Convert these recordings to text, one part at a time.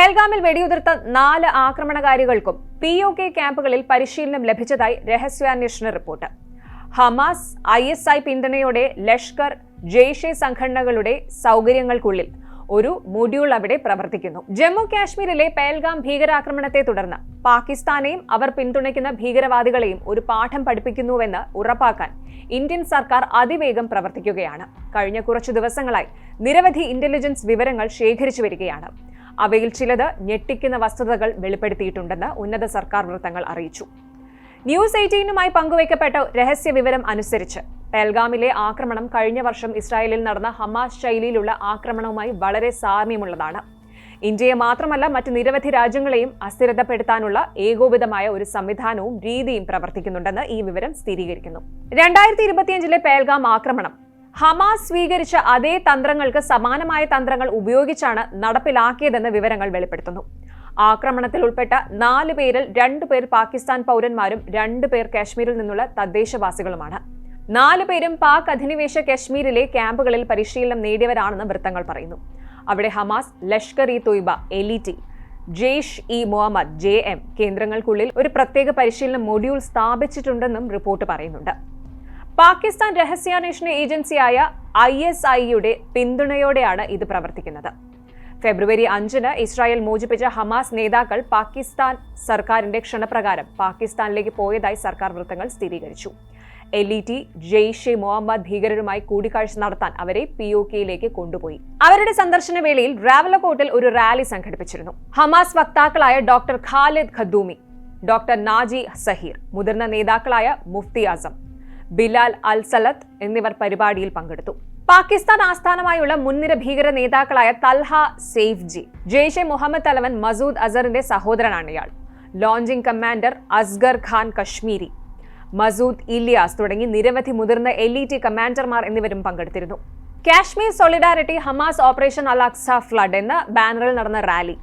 പേൽഗാമിൽ വെടിയുതിർത്ത 4 ആക്രമണകാരികൾക്കും POK ക്യാമ്പുകളിൽ പരിശീലനം ലഭിച്ചതായി രഹസ്യാന്വേഷണ റിപ്പോർട്ട്. ഹമാസ്, ISI പിന്തുണയോടെ ലഷ്കർ, ജെയ്ഷെ സംഘടനകളുടെ സൗകര്യങ്ങൾക്കുള്ളിൽ ഒരു മൊഡ്യൂൾ അവിടെ പ്രവർത്തിക്കുന്നു. ജമ്മു കാശ്മീരിലെ പേൽഗാം ഭീകരാക്രമണത്തെ തുടർന്ന് പാകിസ്ഥാനെയും അവർ പിന്തുണയ്ക്കുന്ന ഭീകരവാദികളെയും ഒരു പാഠം പഠിപ്പിക്കുന്നുവെന്ന് ഉറപ്പാക്കാൻ ഇന്ത്യൻ സർക്കാർ അതിവേഗം പ്രവർത്തിക്കുകയാണ്. കഴിഞ്ഞ കുറച്ചു ദിവസങ്ങളായി നിരവധി ഇന്റലിജൻസ് വിവരങ്ങൾ ശേഖരിച്ചു വരികയാണ്. അവയിൽ ചിലത് ഞെട്ടിക്കുന്ന വസ്തുതകൾ വെളിപ്പെടുത്തിയിട്ടുണ്ടെന്ന് ഉന്നത സർക്കാർ വൃത്തങ്ങൾ അറിയിച്ചു. ന്യൂസ് 18നുമായി പങ്കുവയ്ക്കപ്പെട്ട രഹസ്യ വിവരം അനുസരിച്ച് പേൽഗാമിലെ ആക്രമണം കഴിഞ്ഞ വർഷം ഇസ്രായേലിൽ നടന്ന ഹമാസ് ശൈലിയിലുള്ള ആക്രമണവുമായി വളരെ സാമ്യമുള്ളതാണ്. ഇന്ത്യയെ മാത്രമല്ല മറ്റ് നിരവധി രാജ്യങ്ങളെയും അസ്ഥിരതപ്പെടുത്താനുള്ള ഏകോപിതമായ ഒരു സംവിധാനവും രീതിയും പ്രവർത്തിക്കുന്നുണ്ടെന്ന് ഈ വിവരം സ്ഥിരീകരിക്കുന്നു. 2025ലെ പേൽഗാം ആക്രമണം ഹമാസ് സ്വീകരിച്ച അതേ തന്ത്രങ്ങൾക്ക് സമാനമായ തന്ത്രങ്ങൾ ഉപയോഗിച്ചാണ് നടപ്പിലാക്കിയതെന്ന് വിവരങ്ങൾ വെളിപ്പെടുത്തുന്നു. ആക്രമണത്തിൽ ഉൾപ്പെട്ട 4 പേരിൽ 2 പേർ പാകിസ്ഥാൻ പൗരന്മാരും 2 പേർ കാശ്മീരിൽ നിന്നുള്ള തദ്ദേശവാസികളുമാണ്. 4 പേരും പാക് അധിനിവേശ കശ്മീരിലെ ക്യാമ്പുകളിൽ പരിശീലനം നേടിയവരാണെന്ന് വൃത്തങ്ങൾ പറയുന്നു. അവിടെ Hamas, Lashkar e Taiba, LET, Jaish e Mohammed JM കേന്ദ്രങ്ങൾക്കുള്ളിൽ ഒരു പ്രത്യേക പരിശീലന മൊഡ്യൂൾ സ്ഥാപിച്ചിട്ടുണ്ടെന്നും റിപ്പോർട്ട് പറയുന്നുണ്ട്. പാകിസ്ഥാൻ രഹസ്യാന്വേഷണ ഏജൻസിയായ ISIയുടെ പിന്തുണയോടെയാണ് ഇത് പ്രവർത്തിക്കുന്നത്. ഫെബ്രുവരി 5-ന് ഇസ്രായേൽ മോചിപ്പിച്ച ഹമാസ് നേതാക്കൾ പാകിസ്ഥാൻ സർക്കാരിന്റെ ക്ഷണപ്രകാരം പാകിസ്ഥാനിലേക്ക് പോയതായി സർക്കാർ വൃത്തങ്ങൾ സ്ഥിരീകരിച്ചു. LET, ജെയ്ഷെ മുഹമ്മദ് ഭീകരരുമായി കൂടിക്കാഴ്ച നടത്താൻ അവരെ POKയിലേക്ക് കൊണ്ടുപോയി. അവരുടെ സന്ദർശന വേളയിൽ റാവലക്കോട്ടിൽ ഒരു റാലി സംഘടിപ്പിച്ചിരുന്നു. ഹമാസ് വക്താക്കളായ doctor Khalid Qaddoumi, doctor Naji Zaheer, മുതിർന്ന നേതാക്കളായ മുഫ്തി ആസം, ബിലാൽ അൽ സലത്ത് എന്നിവർ പരിപാടിയിൽ പങ്കെടുത്തു. പാകിസ്ഥാൻ ആസ്ഥാനമായുള്ള മുൻനിര ഭീകര നേതാക്കളായ തൽഹ സെയ്ഫ്ജി, ജെയ്ഷെ മുഹമ്മദ് തലവൻ മസൂദ് അസറിന്റെ സഹോദരനാണ് ഇയാൾ. ലോഞ്ചിംഗ് കമാൻഡർ അസ്ഗർ ഖാൻ കശ്മീരി, മസൂദ് ഇലിയാസ് തുടങ്ങി നിരവധി മുതിർന്ന LET കമാൻഡർമാർ എന്നിവരും പങ്കെടുത്തിരുന്നു. കാശ്മീർ സോളിഡാരിറ്റി ഹമാസ് ഓപ്പറേഷൻ അൽ അക്സ ഫ്ലഡ് എന്ന ബാനറിൽ നടന്ന റാലി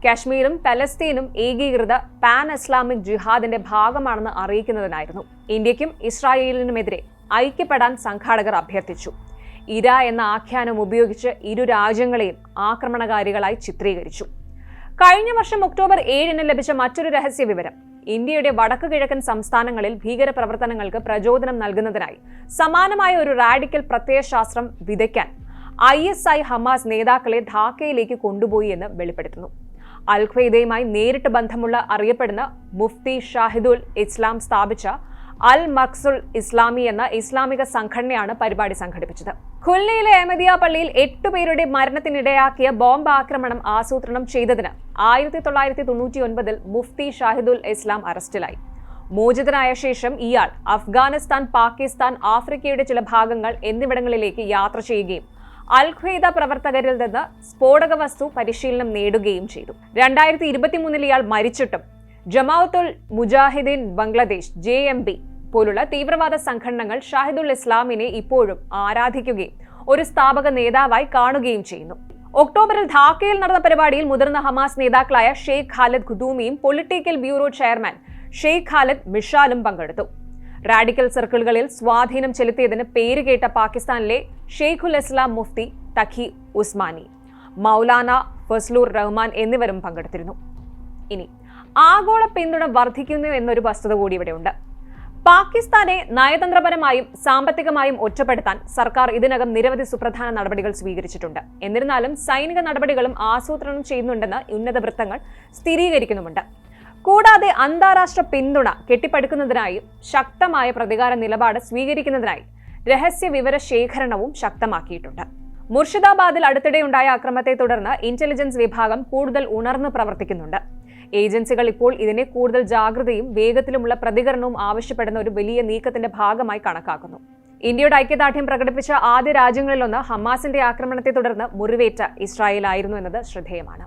കാശ്മീരും പലസ്തീനും ഏകീകൃത പാൻ ഇസ്ലാമിക് ജിഹാദിന്റെ ഭാഗമാണെന്ന് അറിയിക്കുന്നതിനായിരുന്നു. ഇന്ത്യക്കും ഇസ്രായേലിനുമെതിരെ ഐക്യപ്പെടാൻ സംഘാടകർ അഭ്യർത്ഥിച്ചു. ഇര എന്ന ആഖ്യാനം ഉപയോഗിച്ച് ഇരു രാജ്യങ്ങളെയും ആക്രമണകാരികളായി ചിത്രീകരിച്ചു. കഴിഞ്ഞ വർഷം ഒക്ടോബർ 7-ന് ലഭിച്ച മറ്റൊരു രഹസ്യ വിവരം ഇന്ത്യയുടെ വടക്കു കിഴക്കൻ സംസ്ഥാനങ്ങളിൽ ഭീകരപ്രവർത്തനങ്ങൾക്ക് പ്രചോദനം നൽകുന്നതിനായി സമാനമായ ഒരു റാഡിക്കൽ പ്രത്യയശാസ്ത്രം വിതയ്ക്കാൻ ISI ഹമാസ് നേതാക്കളെ ധാക്കയിലേക്ക് കൊണ്ടുപോയി എന്ന് വെളിപ്പെടുത്തുന്നു. അൽ ഖ്വയ്ദയുമായി നേരിട്ട് ബന്ധമുള്ള അറിയപ്പെടുന്ന മുഫ്തി ഷാഹിദുൽ ഇസ്ലാം സ്ഥാപിച്ച അൽ മഖ്സുൽ ഇസ്ലാമി എന്ന ഇസ്ലാമിക സംഘടനയാണ് പരിപാടി സംഘടിപ്പിച്ചത്. ഖുൽനയിലെ അഹമ്മദിയ പള്ളിയിൽ 8 പേരുടെ മരണത്തിനിടയാക്കിയ ബോംബ് ആക്രമണം ആസൂത്രണം ചെയ്തതിന് 1999-ൽ മുഫ്തി ഷാഹിദുൽ ഇസ്ലാം അറസ്റ്റിലായി. മോചിതനായ ശേഷം ഇയാൾ അഫ്ഗാനിസ്ഥാൻ, പാകിസ്ഥാൻ, ആഫ്രിക്കയുടെ ചില ഭാഗങ്ങൾ എന്നിവിടങ്ങളിലേക്ക് യാത്ര ചെയ്യുകയും അൽ ഖ്വയ്ദ പ്രവർത്തകരിൽ നിന്ന് സ്ഫോടക വസ്തു പരിശീലനം നേടുകയും ചെയ്തു. 2023-ൽ ഇയാൾ മരിച്ചിട്ടും ജമാഅത്തുൽ മുജാഹിദീൻ ബംഗ്ലാദേശ് JMB പോലുള്ള തീവ്രവാദ സംഘടനകൾ ഷാഹിദുൽ ഇസ്ലാമിനെ ഇപ്പോഴും ആരാധിക്കുകയും ഒരു സ്ഥാപക നേതാവായി കാണുകയും ചെയ്യുന്നു. ഒക്ടോബറിൽ ധാക്കയിൽ നടന്ന പരിപാടിയിൽ മുതിർന്ന ഹമാസ് നേതാക്കളായ ഷെയ്ഖ് ഖാലിദ് ഖുദൂമിയും political bureau chairman Sheikh Khalid മിഷാലും പങ്കെടുത്തു. റാഡിക്കൽ സർക്കിളുകളിൽ സ്വാധീനം ചെലുത്തിയതിന് പേരുകേട്ട പാകിസ്ഥാനിലെ ഷെയ്ഖുൽ ഇസ്ലാം മുഫ്തി തഖി ഉസ്മാനി, മൗലാന ഫസ്ലൂർ റഹ്മാൻ എന്നിവരും പങ്കെടുത്തിരുന്നു. ഇനി ആഗോള പിന്തുണ വർദ്ധിക്കുന്നു എന്നൊരു വസ്തുത കൂടി ഇവിടെയുണ്ട്. പാകിസ്ഥാനെ നയതന്ത്രപരമായും സാമ്പത്തികമായും ഒറ്റപ്പെടുത്താൻ സർക്കാർ ഇതിനകം നിരവധി സുപ്രധാന നടപടികൾ സ്വീകരിച്ചിട്ടുണ്ട്. എന്നിരുന്നാലും സൈനിക നടപടികളും ആസൂത്രണം ചെയ്യുന്നുണ്ടെന്ന് ഉന്നത വൃത്തങ്ങൾ സ്ഥിരീകരിക്കുന്നുമുണ്ട്. കൂടാതെ അന്താരാഷ്ട്ര പിന്തുണ കെട്ടിപ്പടുക്കുന്നതിനായും ശക്തമായ പ്രതികാര നിലപാട് സ്വീകരിക്കുന്നതിനായി രഹസ്യ വിവര ശേഖരണവും ശക്തമാക്കിയിട്ടുണ്ട്. മുർഷിദാബാദിൽ അടുത്തിടെയുണ്ടായ അക്രമത്തെ തുടർന്ന് ഇന്റലിജൻസ് വിഭാഗം കൂടുതൽ ഉണർന്ന് പ്രവർത്തിക്കുന്നുണ്ട്. ഏജൻസികൾ ഇപ്പോൾ ഇതിനെ കൂടുതൽ ജാഗ്രതയും വേഗത്തിലുമുള്ള പ്രതികരണവും ആവശ്യപ്പെടുന്ന ഒരു വലിയ നീക്കത്തിന്റെ ഭാഗമായി കണക്കാക്കുന്നു. ഇന്ത്യയുടെ ഐക്യദാർഢ്യം പ്രകടിപ്പിച്ച ആദ്യ രാജ്യങ്ങളിലൊന്ന് ഹമാസിന്റെ ആക്രമണത്തെ തുടർന്ന് മുറിവേറ്റ ഇസ്രായേൽ ആയിരുന്നു എന്നത് ശ്രദ്ധേയമാണ്.